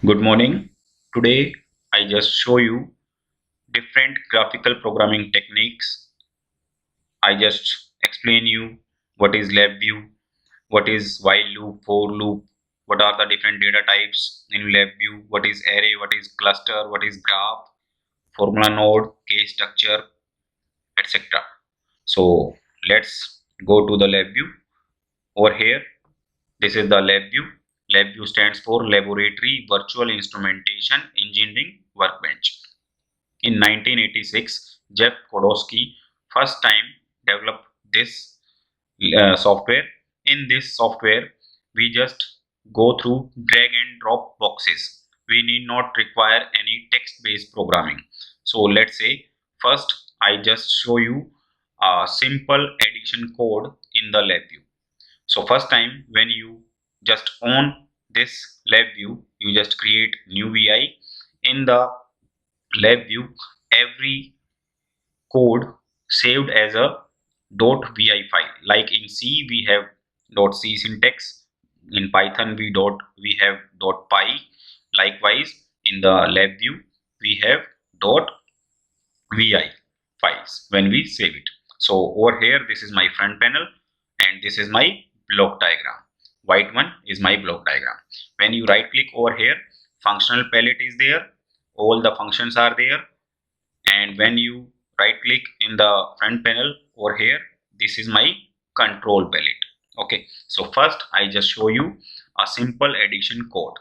Good morning. Today I just show you different graphical programming techniques. I just explain you what is LabView, what is while loop, for loop, what are the different data types in LabView, what is array, what is cluster, what is graph, formula node, case structure, etc. So let's go to the LabView. Over here, this is the LabView. LabView stands for Laboratory Virtual Instrumentation Engineering Workbench. In 1986, Jeff Kodosky first time developed this software. In this software, we just go through drag and drop boxes. We need not require any text-based programming. So let's say first I just show you a simple addition code in the LabView. So first time when you just on this LabView, you just create new VI. In the LabView, every code saved as a .vi file. Like in C, we have .c syntax. In Python, we have .py. Likewise, in the LabView, we have .vi files when we save it. So over here, this is my front panel, and this is my block diagram. White one is my block diagram. When you right click over here, functional palette is there. All the functions are there. And when you right click in the front panel over here, this is my control palette. Okay, so first I just show you a simple addition code.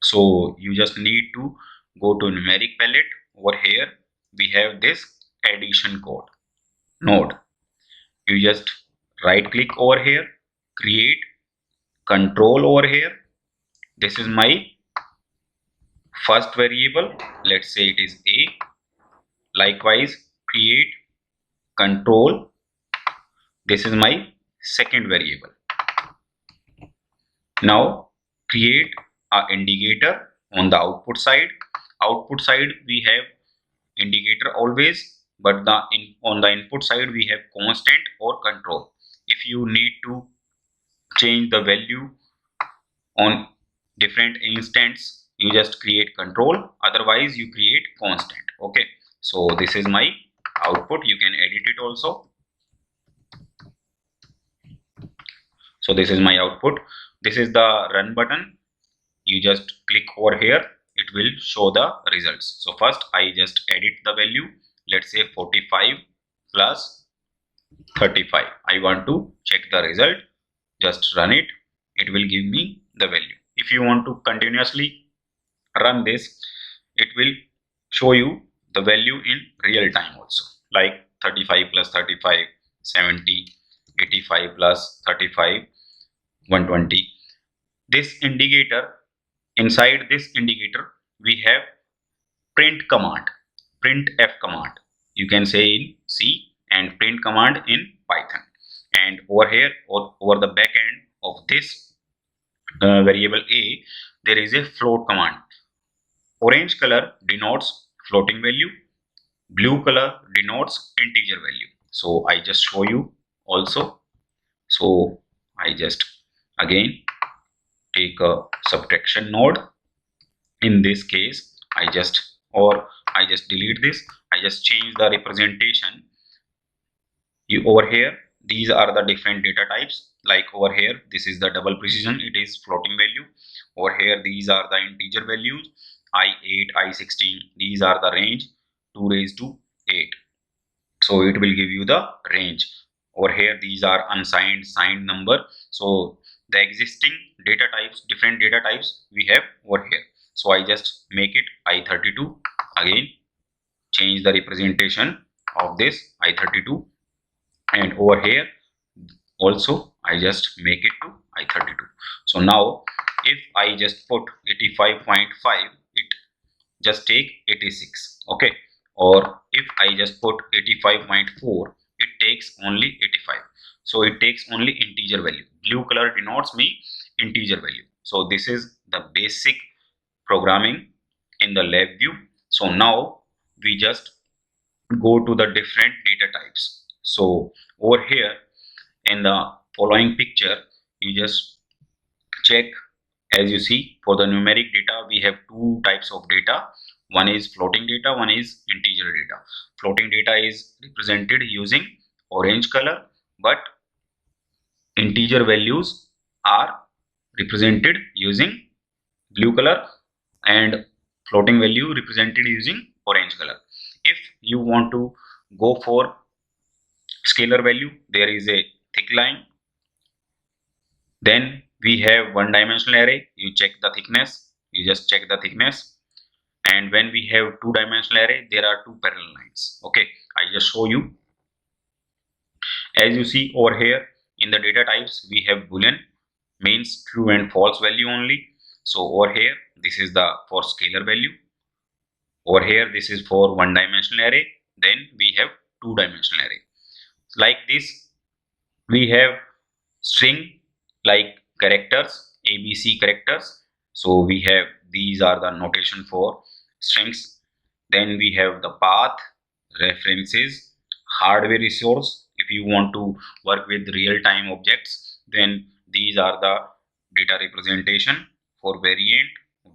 So you just need to go to numeric palette. Over here we have this addition code node. You just right click over here, create control over here. This is my first variable. Let's say it is a. Likewise, create control. This is my second variable. Now create a indicator on the output side. Output side we have indicator always, but on the input side we have constant or control. If you need to change the value on different instants, you just create control, otherwise you create constant. Okay, so this is my output. You can edit it also. So this is my output. This is the run button. You just click over here, it will show the results. So first I just edit the value. Let's say 45 plus 35. I want to check the result. Just run it. It will give me the value. If you want to continuously run this, it will show you the value in real time also. Like 35 plus 35, 70, 85 plus 35, 120. This indicator, inside this indicator we have print command, printf command, you can say in C, and print command in Python. And over here, or over the back end of this variable a, there is a float command. Orange color denotes floating value, blue color denotes integer value. So I just show you also. So I just again take a subtraction node. In this case, I just delete this. I just change the representation. Over here, these are the different data types. Like over here, this is the double precision, it is floating value. Over here, these are the integer values, i8, i16. These are the range 2 raised to 8. So it will give you the range. Over here, these are unsigned, signed number. So the existing data types, different data types we have over here. So I just make it i32. Again, change the representation of this i32, and over here also I just make it to i32. So now if I just put 85.5, it just take 86. Okay, or if I just put 85.4, it takes only 85. So it takes only integer value. Blue color denotes me integer value. So this is the basic programming in the LabView. So now we just go to the different data types. So over here in the following picture, you just check As you see, for the numeric data, we have two types of data. One is floating data, one is integer data. Floating data is represented using orange color, but integer values are represented using blue color, and floating value represented using orange color. If you want to go for scalar value, there is a thick line. Then we have one dimensional array. You check the thickness, you just check the thickness. And when we have two dimensional array, there are two parallel lines. Okay, I just show you. As you see over here in the data types, we have boolean, means true and false value only. So over here, this is the for scalar value. Over here, this is for one dimensional array. Then we have two dimensional array. Like this, we have string like characters, ABC characters. So we have, these are the notation for strings. Then we have the path, references, hardware resource. If you want to work with real-time objects, then these are the data representation. For variant,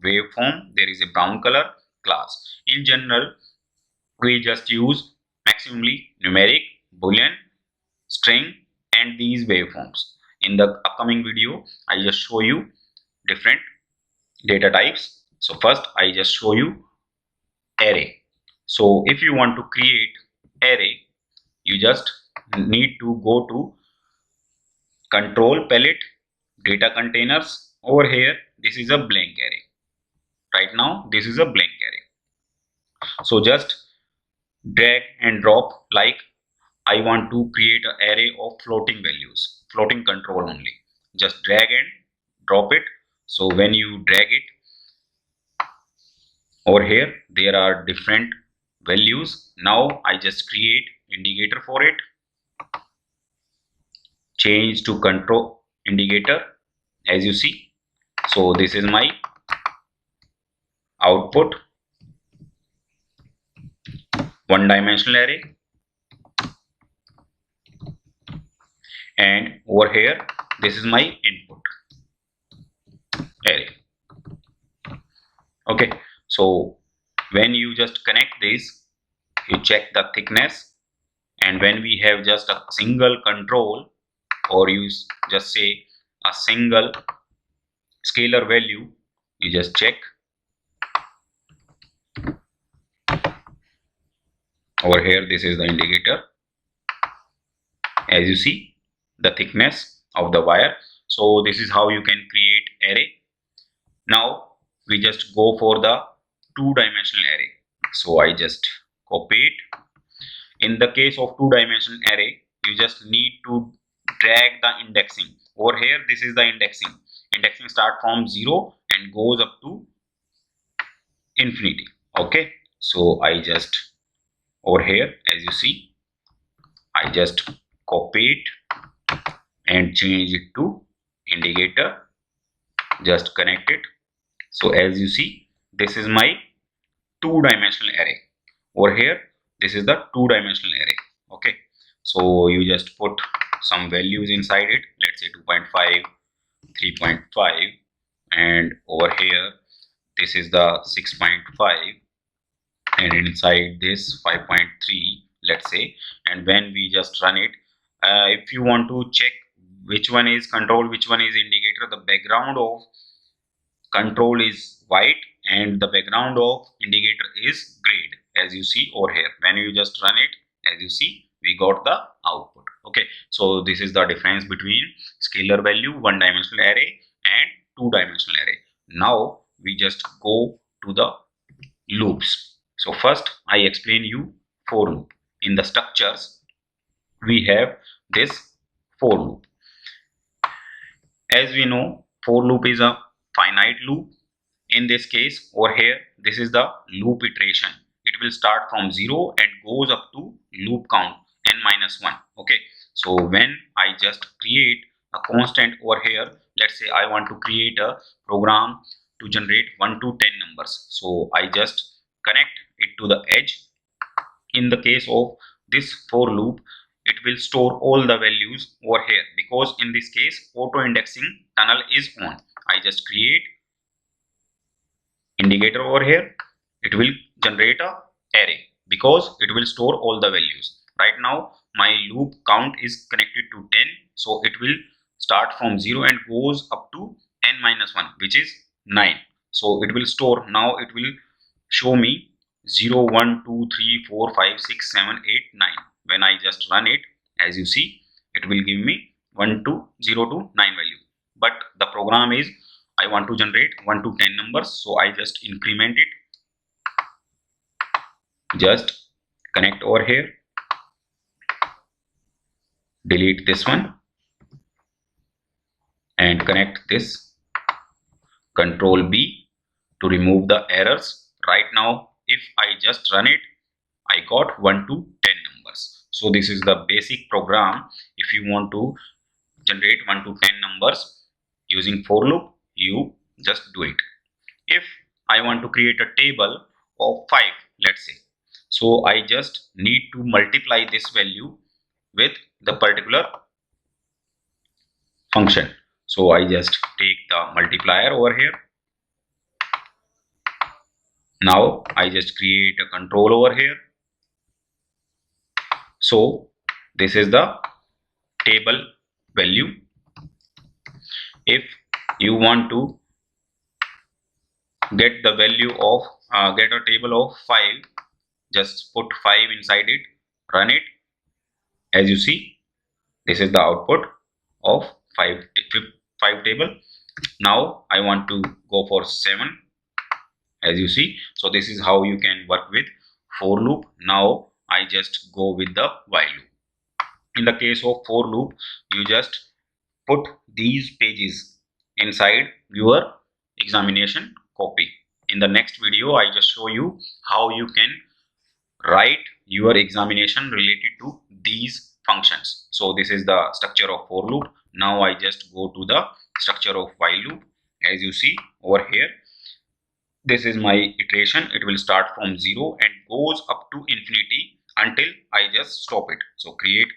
waveform, there is a brown color, class. In general, we just use maximally numeric, boolean, string, and these waveforms. In the upcoming video, I just show you different data types. So first, I just show you array. So if you want to create array, you just need to go to control palette, data containers. Over here, this is a blank array. Right now, this is a blank array. So just drag and drop, like I want to create an array of floating values, floating control only. Just drag and drop it. So when you drag it over here, there are different values. Now I just create indicator for it. Change to control indicator, as you see. So this is my output, one dimensional array. And over here, this is my input array. Okay, so when you just connect this, you check the thickness, and when we have just a single control, or you just say a single scalar value, you just check. Over here, this is the indicator. As you see, the thickness of the wire. So this is how you can create array. Now we just go for the two-dimensional array. So I just copy it. In the case of two-dimensional array, you just need to drag the indexing. Over here, this is the indexing. Indexing start from 0 and goes up to infinity. Okay, so I just, over here, as you see, I just copy it and change it to indicator. Just connect it. So as you see, this is my two-dimensional array. Over here, this is the two-dimensional array. Okay, so you just put some values inside it. Let's say 2.5, 3.5, and over here, this is the 6.5, and inside this 5.3, let's say. And when we just run it, if you want to check which one is control, which one is indicator, the background of control is white and the background of indicator is gray, as you see over here. When you just run it, as you see, we got the output. Okay, so this is the difference between scalar value, one dimensional array, and two dimensional array. Now we just go to the loops. So first I explain you for loop. In the structures, we have this for loop. As we know, for loop is a finite loop. In this case, over here, this is the loop iteration. It will start from 0 and goes up to loop count n-1. Okay, so when I just create a constant over here, let's say I want to create a program to generate 1 to 10 numbers. So I just connect it to the edge. In the case of this for loop, it will store all the values over here, because in this case auto indexing tunnel is on. I just create indicator over here. It will generate a array because it will store all the values. Right now my loop count is connected to 10, so it will start from 0 and goes up to n minus 1, which is 9. So it will store. Now it will show me 0 1 2 3 4 5 6 7 8 9. When I just run it, as you see, it will give me 1 to 0 to 9 value. But the program is, I want to generate 1 to 10 numbers, so I just increment it. Just connect over here, delete this one and connect this. Control B to remove the errors. Right now if I just run it, I got 1 to 10 numbers. So this is the basic program. If you want to generate 1 to 10 numbers using for loop, you just do it. If I want to create a table of 5, let's say, so I just need to multiply this value with the particular function. So I just take the multiplier over here. Now I just create a control over here. So this is the table value. If you want to get the value of get a table of 5, just put 5 inside it, run it. As you see, this is the output of 5 table. Now I want to go for 7, as you see. So this is how you can work with for loop. Now I just go with the while loop. In the case of for loop, you just put these pages inside your examination copy. In the next video, I just show you how you can write your examination related to these functions. So this is the structure of for loop. Now I just go to the structure of while loop. As you see over here, this is my iteration. It will start from 0 and goes up to infinity until I just stop it. So create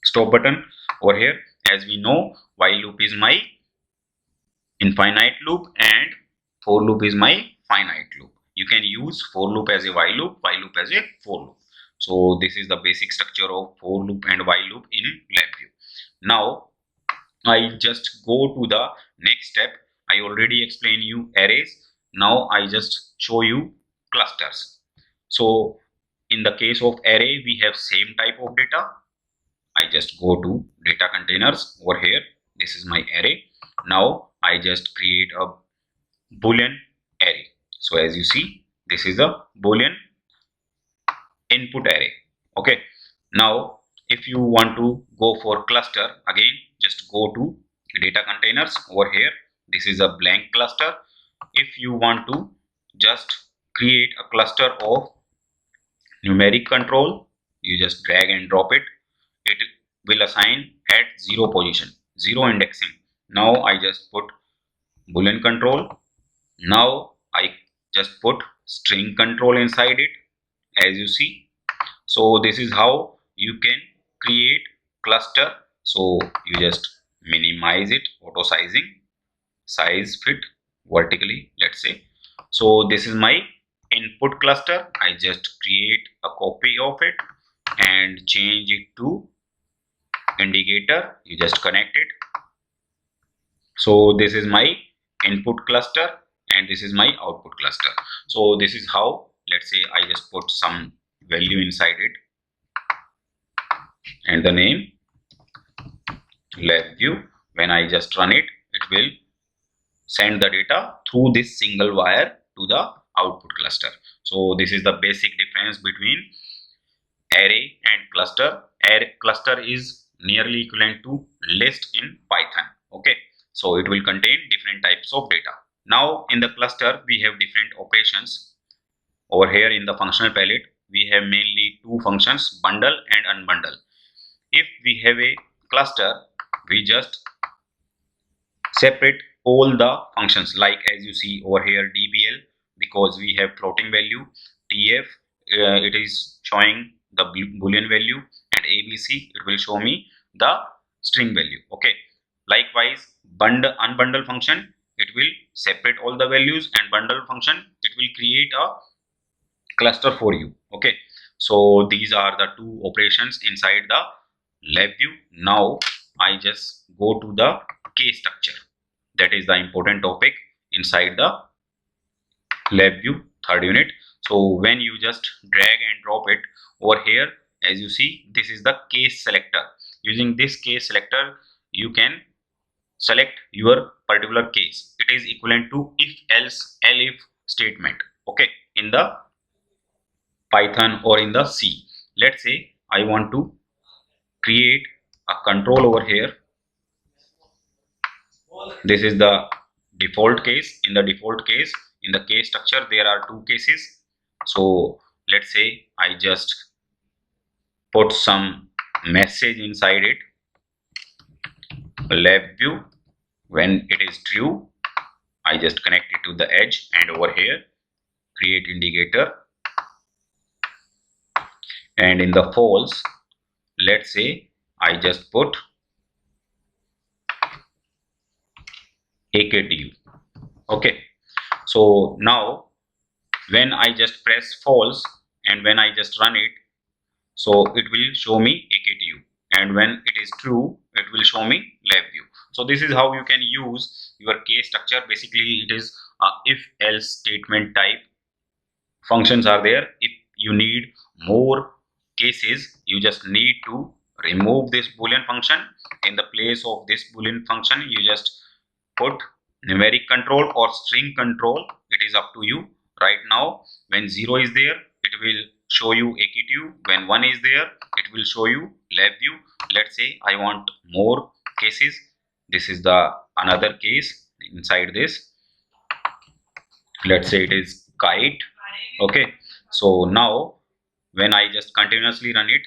stop button over here. As we know, while loop is my infinite loop and for loop is my finite loop. You can use for loop as a while loop as a for loop. So this is the basic structure of for loop and while loop in LabView. Now I just go to the next step. I already explained you arrays. Now I just show you clusters. So in the case of array, we have same type of data. I just go to data containers over here. This is my array. Now I just create a Boolean array. So as you see, this is a Boolean input array. Okay. Now if you want to go for cluster, again just go to data containers over here. This is a blank cluster. If you want to just create a cluster of numeric control, you just drag and drop it. It will assign at 0 position, 0 indexing. Now I just put Boolean control. Now I just put string control inside it, as you see. So this is how you can create cluster. So you just minimize it, auto sizing, size fit vertically, let's say. So this is my input cluster. I just create a copy of it and change it to indicator. You just connect it. So this is my input cluster and this is my output cluster. So this is how, let's say I just put some value inside it and the name LabView. When I just run it, it will send the data through this single wire to the output cluster. So this is the basic difference between array and cluster. Array cluster is nearly equivalent to list in Python. Okay, so it will contain different types of data. Now in the cluster we have different operations. Over here in the functional palette we have mainly two functions, bundle and unbundle. If we have a cluster, we just separate all the functions, like as you see over here dbl, because we have floating value, tf it is showing the boolean value, and abc it will show me the string value. Okay, Likewise, unbundle function, it will separate all the values, and bundle function, it will create a cluster for you. Okay, so these are the two operations inside the LabView. Now I just go to the case structure. That is the important topic inside the LabView third unit. So when you just drag and drop it over here, as you see, this is the case selector. Using this case selector, you can select your particular case. It is equivalent to if else elif statement. Okay, in the Python or in the C. Let's say I want to create a control over here. This is the default case. In the default case, in the case structure, there are two cases. So let's say I just put some message inside it. LabView, when it is true, I just connect it to the edge, and over here create indicator. And in the false, let's say I just put AKTU. Okay, so now when I just press false and when I just run it, so it will show me AKTU, and when it is true, it will show me LabView. So this is how you can use your case structure. Basically, it is if else statement type functions are there. If you need more cases, you just need to remove this boolean function. In the place of this boolean function, you just put numeric control or string control. It is up to you. Right now, when 0 is there, it will show you AKTU. When 1 is there, it will show you LabView. Let's say I want more cases. This is the another case inside this. Let's say it is kite. Okay, so now when I just continuously run it,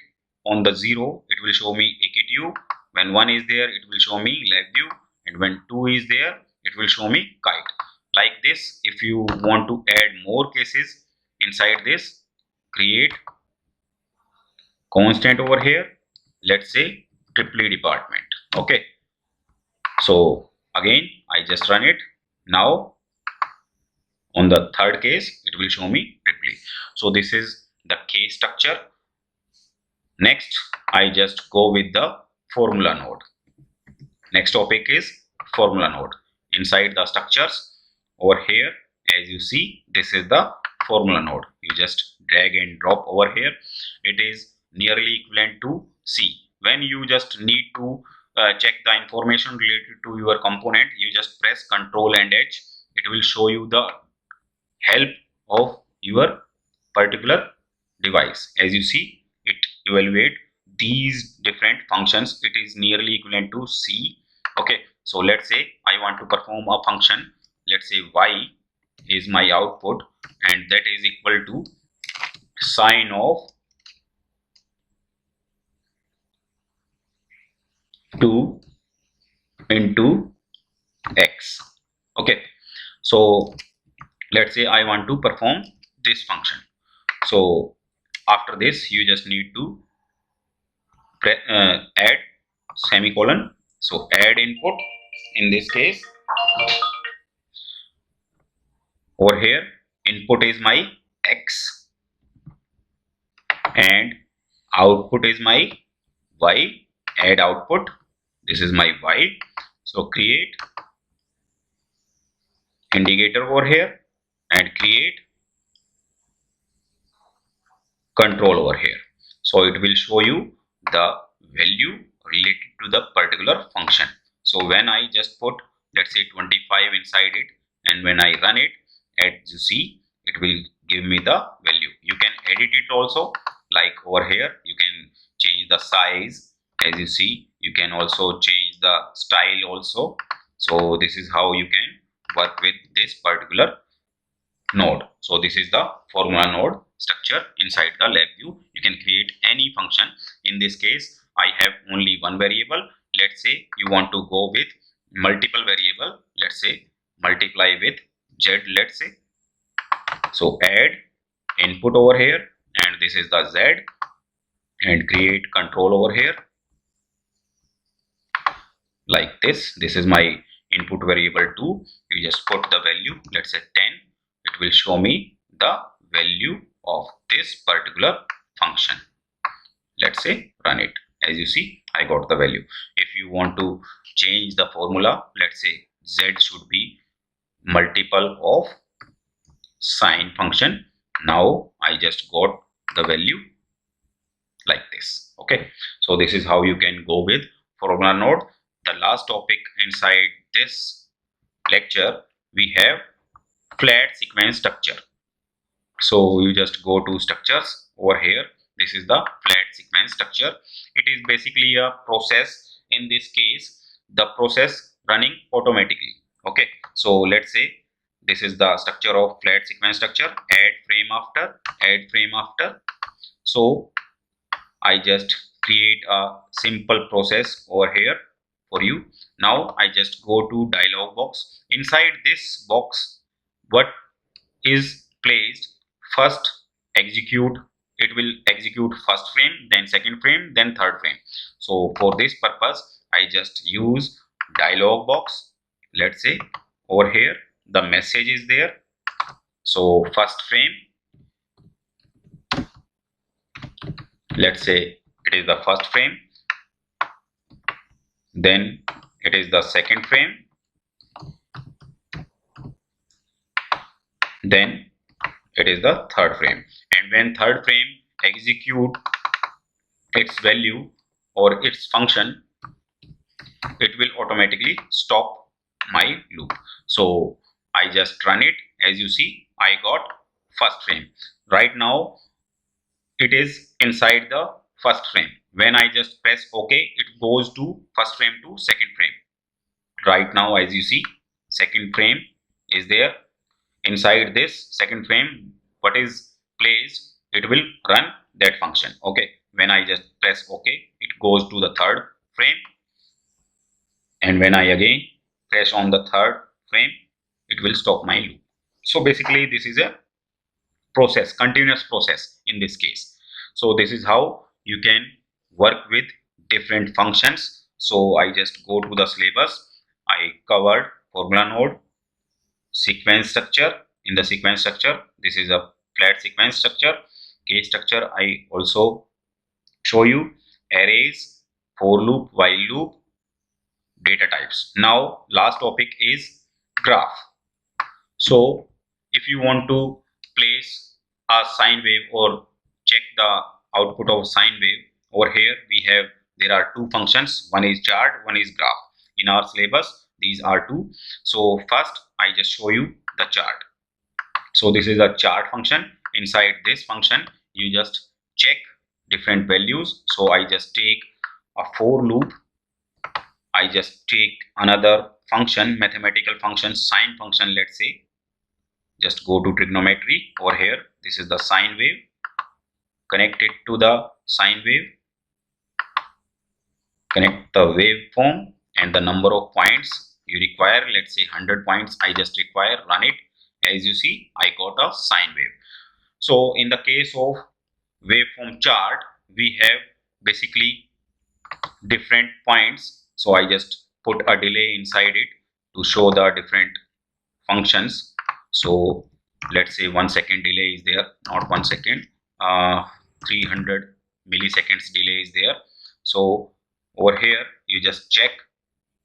on the 0 it will show me AKTU. When 1 is there, it will show me LabView, and when 2 is there, it will show me kite. Like this, if you want to add more cases inside this, create constant over here. Let's say triply department. Okay, so again I just run it. Now on the third case, it will show me triply. So this is the case structure. Next, I just go with the formula node. Next topic is formula node. Inside the structures over here, as you see, this is the formula node. You just drag and drop over here. It is nearly equivalent to C. When you just need to check the information related to your component, you just press Ctrl and H. It will show you the help of your particular device. As you see, it evaluate these different functions. It is nearly equivalent to C. Okay, so let's say I want to perform a function. Let's say y is my output, and that is equal to sine of 2 into x. Okay, so let's say I want to perform this function. So after this, you just need to add semicolon. So add input. In this case, over here, input is my x and output is my y. Add output. This is my y. So create indicator over here and create control over here. So it will show you the value related to the particular function. So when I just put, let's say 25 inside it, and when I run it, as you see, it will give me the value. You can edit it also, like over here, you can change the size. As you see, you can also change the style also. So this is how you can work with this particular node. So this is the formula node structure inside the LabView. You can create any function. In this case, I have only one variable. Let's say you want to go with multiple variable. Let's say multiply with z. Let's say, so add input over here, and this is the z, and create control over here. like this. This is my input variable 2. You just put the value, let's say 10. It will show me the value of this particular function. Let's say run it. As you see, I got the value. If you want to change the formula, let's say z should be multiple of sine function. Now I just got the value like this. Okay, so this is how you can go with formula node. The last topic inside this lecture, we have flat sequence structure. So you just go to structures over here. This is the flat sequence structure. It is basically a process. In this case, the process running automatically. Okay, so let's say this is the structure of flat sequence structure. Add frame after, add frame after. So I just create a simple process over here for you. Now I just go to dialog box. Inside this box, what is placed first, execute. It will execute first frame, then second frame, then third frame. So for this purpose, I just use dialog box. Let's say over here the message is there. So first frame, let's say it is the first frame, then it is the second frame, then it is the third frame. And when third frame execute its value or its function, it will automatically stop my loop. So I just run it. As you see, I got first frame. Right now it is inside the first frame. When I just press OK, it goes to first frame to second frame. Right now, as you see, second frame is there. Inside this second frame, what is placed, it will run that function. Okay, when I just press OK, it goes to the third frame, and when I again press on the third frame, it will stop my loop. So basically this is a process, continuous process in this case. So this is how you can work with different functions. So I just go to the syllabus. I covered formula node, sequence structure. In the sequence structure, this is a flat sequence structure. Case structure, I also show you arrays, for loop, while loop, data types. Now last topic is graph. So if you want to place a sine wave or check the output of sine wave, over here we have, there are two functions, one is chart, one is graph. In our syllabus these are two. So first I just show you the chart. So this is a chart function. Inside this function you just check different values. So I just take a for loop. I just take another function, mathematical function, sine function. Let's say just go to trigonometry. Over here this is the sine wave, connect it to the sine wave, connect the waveform and the number of points you require. Let's say 100 points I just require, run it. As you see, I got a sine wave. So in the case of waveform chart, we have basically different points. So I just put a delay inside it to show the different functions. So let's say 1 second delay is there, not 1 second, 300 milliseconds delay is there. So over here you just check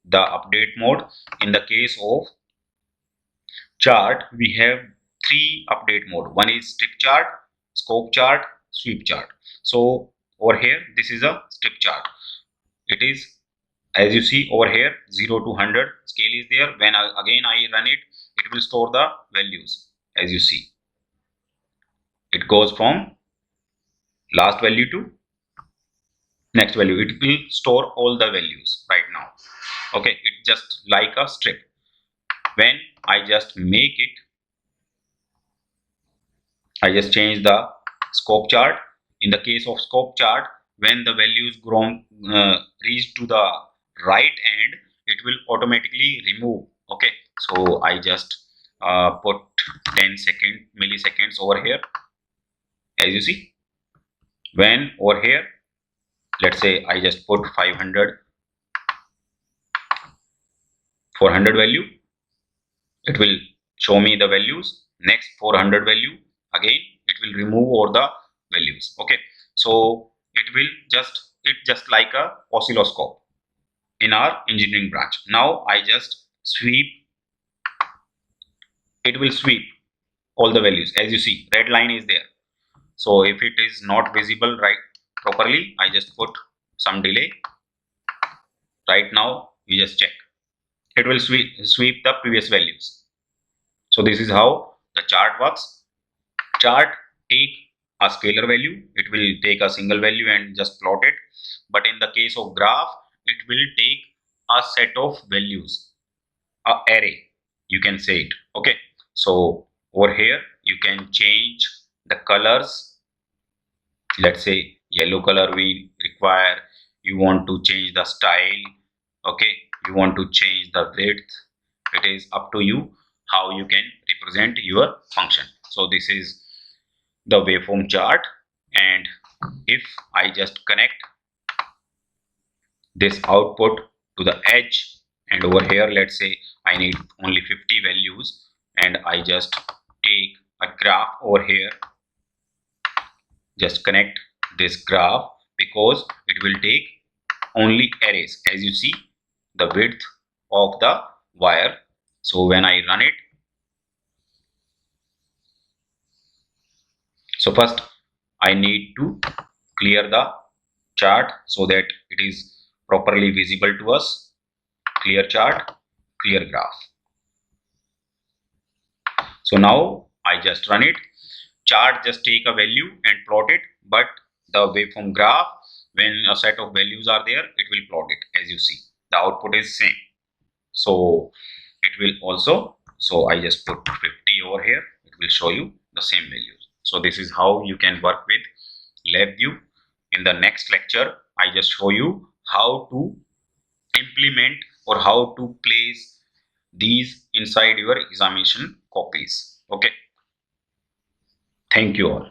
the update mode. In the case of chart, we have three update mode. One is strip chart, scope chart, sweep chart. So over here this is a strip chart. It is, as you see over here, 0 to 100 scale is there. When again I run it, it will store the values. As you see, it goes from last value to next value. It will store all the values right now. Okay, it's just like a strip. When I just make it, I just change the scope chart. In the case of scope chart, when the values grown reach to the right end, it will automatically remove. Okay, so I just put 10 milliseconds over here. As you see, when over here, let's say I just put 500 400 value, it will show me the values. Next 400 value, again it will remove all the values. Okay, so it just like a oscilloscope in our engineering branch. Now I just sweep, it will sweep all the values. As you see, red line is there. So if it is not visible right properly, I just put some delay. Right now you just check, it will sweep the previous values. So this is how the chart works. Chart take a scalar value, it will take a single value and just plot it. But in the case of graph, it will take a set of values, a array, you can say it. Okay, so over here you can change the colors. Let's say yellow color we require, you want to change the style. Okay, you want to change the width. It is up to you how you can represent your function. So this is the waveform chart, and if I just connect this output to the edge, and over here let's say I need only 50 values, and I just take a graph over here, just connect this graph, because it will take only arrays. As you see, the width of the wire. So when I run it, so first I need to clear the chart so that it is properly visible to us. Clear chart, clear graph. So now I just run it. Chart just take a value and plot it, but the waveform graph, when a set of values are there, it will plot it. As you see, the output is same. So it will also, so I just put 50 over here, it will show you the same values. So this is how you can work with LabView. In the next lecture, I just show you how to implement or how to place these inside your examination copies. Okay, thank you all.